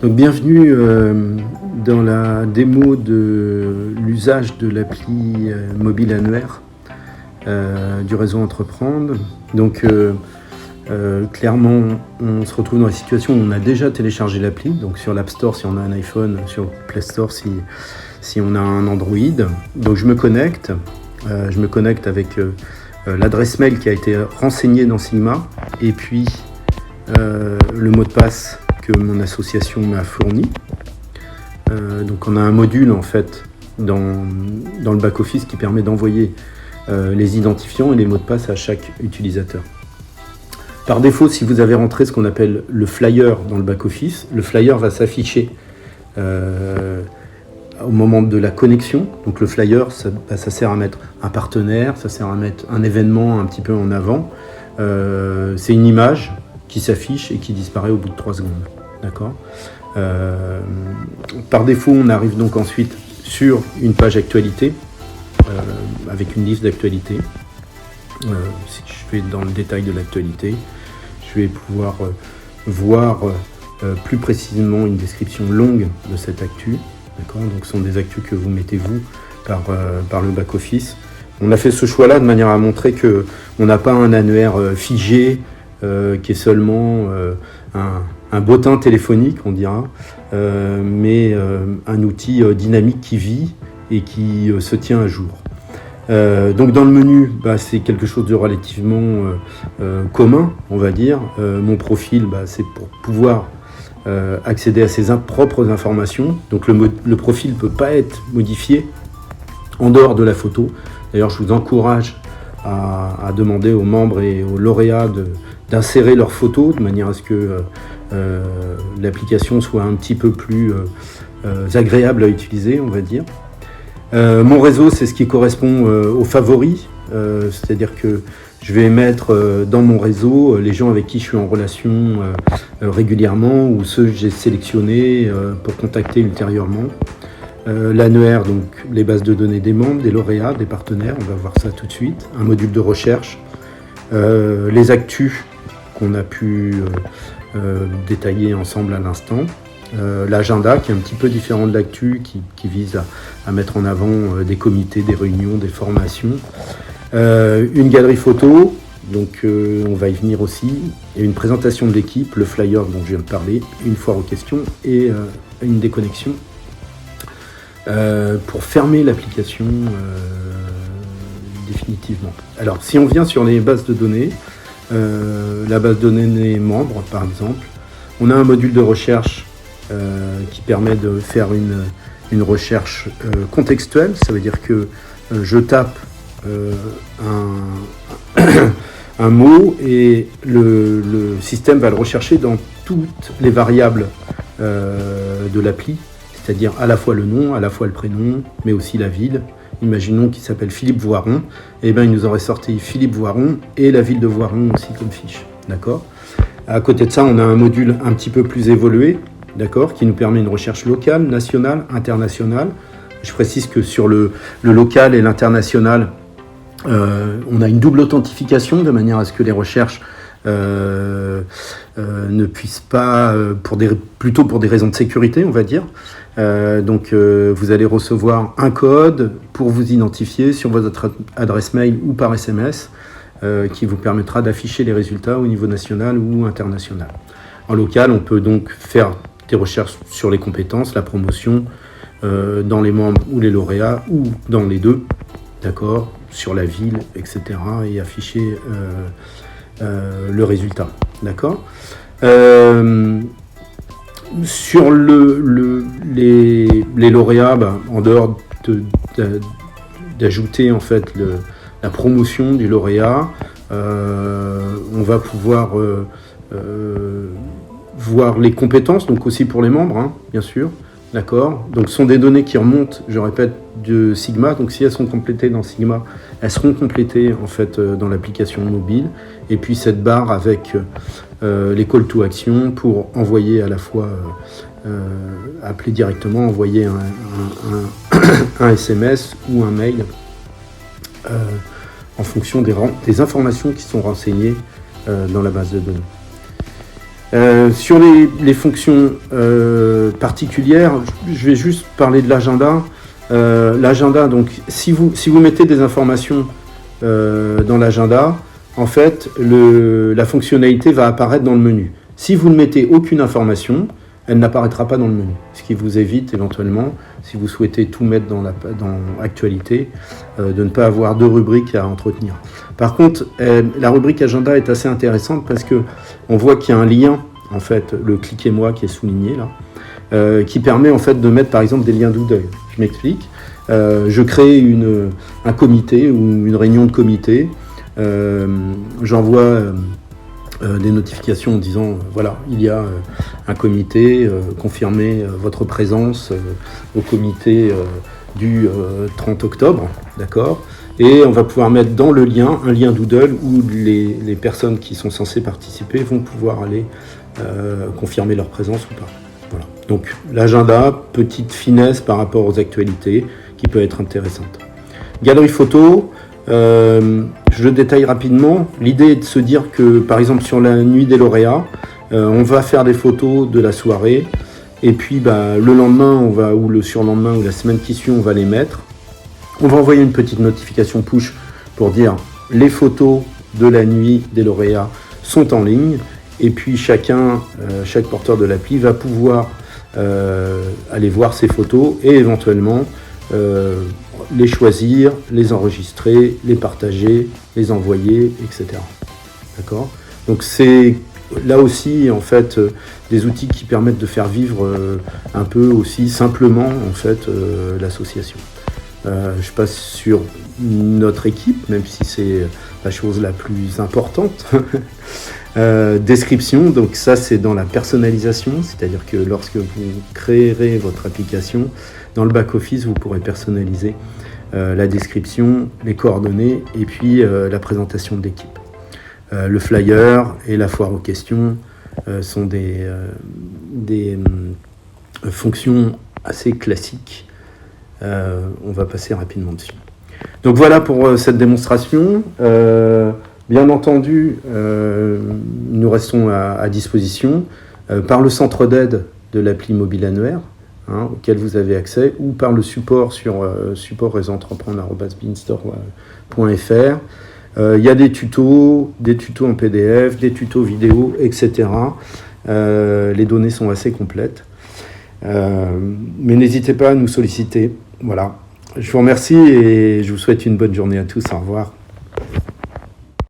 Donc bienvenue dans la démo de l'usage de l'appli mobile annuaire du réseau Entreprendre. Donc clairement, on se retrouve dans la situation où on a déjà téléchargé l'appli, donc sur l'App Store si on a un iPhone, sur Play Store si on a un Android. Donc je me connecte avec l'adresse mail qui a été renseignée dans Sigma et puis le mot de passe que mon association m'a fourni. Donc on a un module en fait dans le back-office qui permet d'envoyer les identifiants et les mots de passe à chaque utilisateur. Par défaut, si vous avez rentré ce qu'on appelle le flyer dans le back-office, le flyer va s'afficher au moment de la connexion. Donc le flyer, ça sert à mettre un partenaire, ça sert à mettre un événement un petit peu en avant. C'est une image qui s'affiche et qui disparaît au bout de 3 secondes. D'accord. Par défaut, on arrive donc ensuite sur une page actualité avec une liste d'actualités. Si je vais dans le détail de l'actualité, je vais pouvoir voir plus précisément une description longue de cette actu. D'accord. Donc, ce sont des actus que vous mettez vous par le back-office. On a fait ce choix-là de manière à montrer que on n'a pas un annuaire figé qui est seulement un bottin téléphonique, on dira, mais un outil dynamique qui vit et qui se tient à jour. Donc dans le menu, c'est quelque chose de relativement commun, on va dire. Mon profil, c'est pour pouvoir accéder à ses propres informations. Donc le profil ne peut pas être modifié en dehors de la photo. D'ailleurs, je vous encourage à demander aux membres et aux lauréats d'insérer leurs photos de manière à ce que l'application soit un petit peu plus agréable à utiliser, on va dire. Mon réseau, c'est ce qui correspond aux favoris, c'est-à-dire que je vais mettre dans mon réseau les gens avec qui je suis en relation régulièrement ou ceux que j'ai sélectionnés pour contacter ultérieurement. L'annuaire, donc les bases de données des membres, des lauréats, des partenaires, on va voir ça tout de suite. Un module de recherche, les actus qu'on a pu détailler ensemble à l'instant. L'agenda qui est un petit peu différent de l'actu, qui vise à mettre en avant des comités, des réunions, des formations. Une galerie photo, donc on va y venir aussi, et une présentation de l'équipe, le flyer dont je viens de parler, une foire aux questions et une déconnexion pour fermer l'application définitivement. Alors si on vient sur les bases de données, la base de données membres par exemple, on a un module de recherche qui permet de faire une recherche contextuelle. Ça veut dire que je tape un mot et le système va le rechercher dans toutes les variables de l'appli, c'est-à-dire à la fois le nom, à la fois le prénom, mais aussi la ville. Imaginons qu'il s'appelle Philippe Voiron, et il nous aurait sorti Philippe Voiron et la ville de Voiron aussi comme fiche. D'accord. À côté de ça, on a un module un petit peu plus évolué, d'accord, qui nous permet une recherche locale, nationale, internationale. Je précise que sur le local et l'international, on a une double authentification de manière à ce que les recherches ne puissent pas, plutôt pour des raisons de sécurité, on va dire. Donc vous allez recevoir un code pour vous identifier sur votre adresse mail ou par SMS qui vous permettra d'afficher les résultats au niveau national ou international. En local, on peut donc faire des recherches sur les compétences, la promotion dans les membres ou les lauréats ou dans les deux, d'accord, sur la ville, etc. et afficher le résultat, d'accord. Sur les lauréats, en dehors d'ajouter en fait la promotion du lauréat, on va pouvoir voir les compétences, donc aussi pour les membres, bien sûr, d'accord. Donc ce sont des données qui remontent, je répète, de Sigma. Donc si elles sont complétées dans Sigma, elles seront complétées en fait dans l'application mobile. Et puis cette barre avec les call to action pour envoyer à la fois, appeler directement, envoyer un SMS ou un mail en fonction des informations qui sont renseignées dans la base de données. Sur les fonctions particulières, je vais juste parler de l'agenda. L'agenda, donc si vous mettez des informations dans l'agenda, en fait, la fonctionnalité va apparaître dans le menu. Si vous ne mettez aucune information, elle n'apparaîtra pas dans le menu, ce qui vous évite éventuellement, si vous souhaitez tout mettre dans Actualité, de ne pas avoir deux rubriques à entretenir. Par contre, la rubrique agenda est assez intéressante parce que on voit qu'il y a un lien, en fait, le cliquez-moi qui est souligné là, qui permet en fait de mettre par exemple des liens doodle. Je m'explique. Je crée un comité ou une réunion de comité. J'envoie des notifications en disant voilà, il y a un comité, confirmez votre présence au comité du 30 octobre, d'accord, et on va pouvoir mettre dans le lien un lien Doodle où les personnes qui sont censées participer vont pouvoir aller confirmer leur présence ou pas. Voilà. Donc l'agenda, petite finesse par rapport aux actualités qui peut être intéressante. Galerie photo, je détaille rapidement. L'idée est de se dire que, par exemple, sur la nuit des lauréats, on va faire des photos de la soirée, et puis le lendemain, ou le surlendemain, ou la semaine qui suit, on va les mettre. On va envoyer une petite notification push pour dire les photos de la nuit des lauréats sont en ligne, et puis chaque porteur de l'appli va pouvoir aller voir ces photos et éventuellement les choisir, les enregistrer, les partager, les envoyer, etc. D'accord ? Donc c'est là aussi en fait des outils qui permettent de faire vivre un peu aussi simplement en fait l'association. Je passe sur notre équipe, même si c'est la chose la plus importante. Description, donc ça c'est dans la personnalisation, c'est-à-dire que lorsque vous créerez votre application, dans le back-office, vous pourrez personnaliser la description, les coordonnées et puis la présentation de l'équipe. Le flyer et la foire aux questions sont des fonctions assez classiques. On va passer rapidement dessus. Donc voilà pour cette démonstration. Bien entendu, nous restons à disposition par le centre d'aide de l'appli mobile annuaire, auquel vous avez accès, ou par le support sur support-réseauentrepreneur@beanstore.fr. Il y a des tutos en PDF, des tutos vidéo, etc. Les données sont assez complètes. Mais n'hésitez pas à nous solliciter. Voilà. Je vous remercie et je vous souhaite une bonne journée à tous. Au revoir.